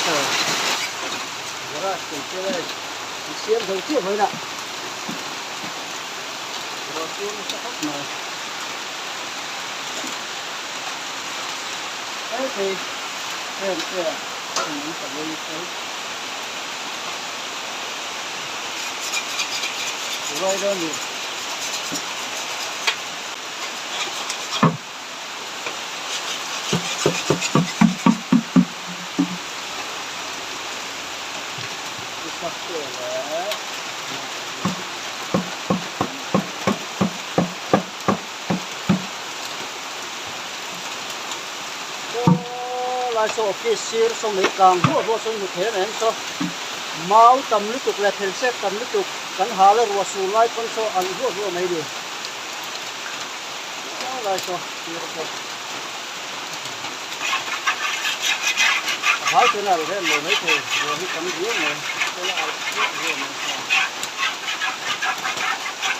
tờ ra cùng cái đây xiêm đầu tiên với nè rồi xiêm sẽ hấp này đấy thì thêm kia mình phải lên cái rồi đơn đi lại số cái xir số mấy càng mua số một thế này số máu tầm lúc tục là thèn xét tầm lúc tục cắn hà là rùa sù lại con số ăn rùa mấy đi lại số hai thế nào rồi mấy thế rồi cái cắn dưới này